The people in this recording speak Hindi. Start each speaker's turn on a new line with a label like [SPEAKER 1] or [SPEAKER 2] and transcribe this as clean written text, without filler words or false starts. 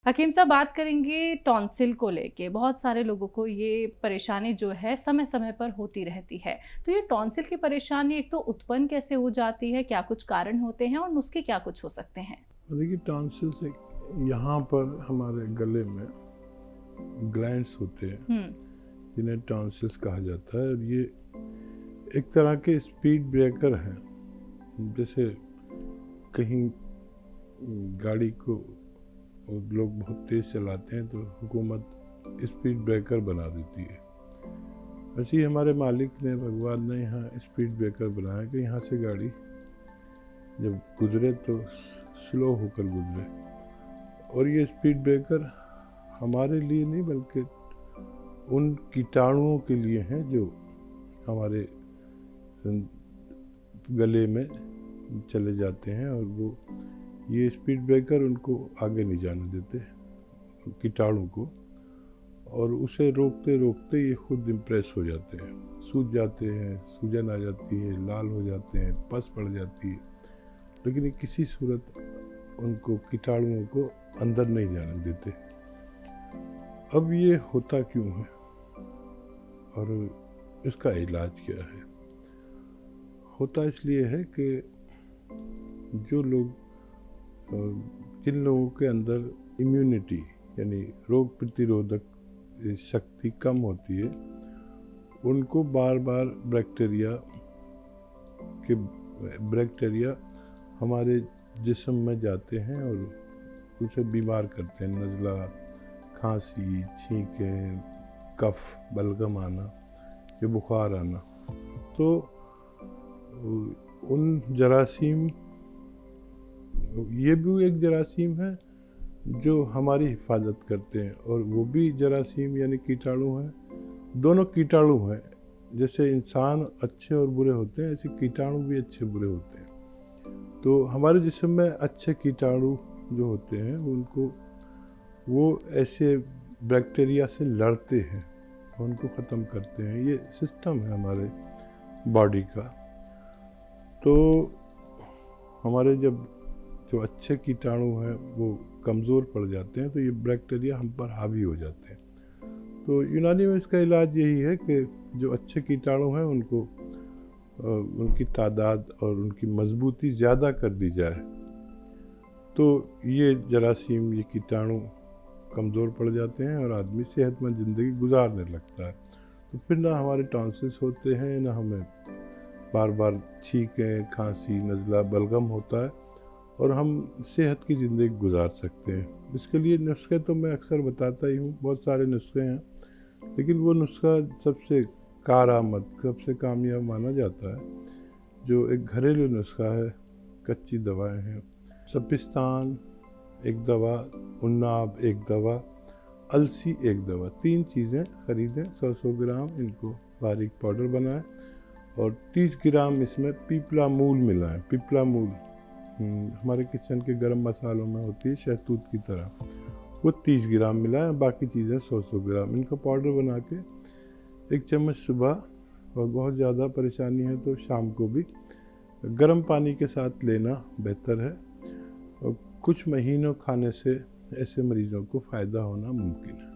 [SPEAKER 1] हकीम साहब, बात करेंगे टॉन्सिल को लेके। बहुत सारे लोगों को ये परेशानी जो है समय समय पर होती रहती है। तो ये टॉन्सिल की परेशानी एक तो उत्पन्न कैसे हो जाती है, क्या कुछ कारण होते हैं और नुस्खे क्या कुछ हो सकते हैं?
[SPEAKER 2] देखिए, टॉन्सिल से यहाँ पर हमारे गले में ग्लैंड्स होते हैं
[SPEAKER 1] हम्म।
[SPEAKER 2] जिन्हें टॉन्सिल्स कहा जाता है। और ये एक तरह के स्पीड ब्रेकर हैं। जैसे कहीं गाड़ी को लोग बहुत तेज़ चलाते हैं तो हुकूमत स्पीड ब्रेकर बना देती है। वैसे ही हमारे मालिक ने, भगवान ने यहाँ स्पीड ब्रेकर बनाया कि यहाँ से गाड़ी जब गुजरे तो स्लो होकर गुजरे। और ये स्पीड ब्रेकर हमारे लिए नहीं बल्कि उन कीटाणुओं के लिए हैं जो हमारे गले में चले जाते हैं, और वो ये स्पीड ब्रेकर उनको आगे नहीं जाने देते, कीटाणु को। और उसे रोकते रोकते ये खुद इम्प्रेस हो जाते हैं, सूज जाते हैं, सूजन आ जाती है, लाल हो जाते हैं, पस पड़ जाती है। लेकिन ये किसी सूरत उनको, कीटाणुओं को अंदर नहीं जाने देते। अब ये होता क्यों है और इसका इलाज क्या है? होता इसलिए है कि जो लोग, जिन लोगों के अंदर इम्यूनिटी यानी रोग प्रतिरोधक शक्ति कम होती है, उनको बार बार बैक्टीरिया हमारे जिस्म में जाते हैं और उसे बीमार करते हैं। नज़ला, खांसी, छींकें, कफ, बलगम आना, ये बुखार आना। तो उन जरासीम, ये भी एक जरासीम है जो हमारी हिफाजत करते हैं, और वो भी जरासीम यानी कीटाणु हैं। दोनों कीटाणु हैं। जैसे इंसान अच्छे और बुरे होते हैं, ऐसे कीटाणु भी अच्छे बुरे होते हैं। तो हमारे जिस्म में अच्छे कीटाणु जो होते हैं, उनको वो ऐसे बैक्टीरिया से लड़ते हैं, उनको ख़त्म करते हैं। ये सिस्टम है हमारे बॉडी का। तो हमारे जब जो अच्छे कीटाणु हैं वो कमज़ोर पड़ जाते हैं, तो ये बैक्टीरिया हम पर हावी हो जाते हैं। तो यूनानी में इसका इलाज यही है कि जो अच्छे कीटाणु हैं उनको उनकी तादाद और उनकी मजबूती ज़्यादा कर दी जाए, तो ये जरासीम, ये कीटाणु कमज़ोर पड़ जाते हैं और आदमी सेहतमंद ज़िंदगी गुजारने लगता है। तो फिर ना हमारे टॉन्सिल्स होते हैं, ना हमें बार बार छींकें, खांसी, नज़ला, बलगम होता है, और हम सेहत की ज़िंदगी गुजार सकते हैं। इसके लिए नुस्खे तो मैं अक्सर बताता ही हूँ, बहुत सारे नुस्खे हैं, लेकिन वो नुस्खा सबसे कारआमद, सबसे कामयाब माना जाता है जो एक घरेलू नुस्खा है। कच्ची दवाएं हैं। सपिस्तान एक दवा, उन्नाब एक दवा, अलसी एक दवा, 3 चीज़ें खरीदें। 100 ग्राम इनको बारीक पाउडर बनाएं और 30 ग्राम इसमें पीपला मूल मिलाएं। पीपला मूल हमारे किचन के गरम मसालों में होती है, शहतूत की तरह। वो 30 ग्राम मिलाएं, बाकी चीज़ें 100 ग्राम। इनका पाउडर बना के 1 चम्मच सुबह, और बहुत ज़्यादा परेशानी है तो शाम को भी गर्म पानी के साथ लेना बेहतर है। और कुछ महीनों खाने से ऐसे मरीज़ों को फ़ायदा होना मुमकिन है।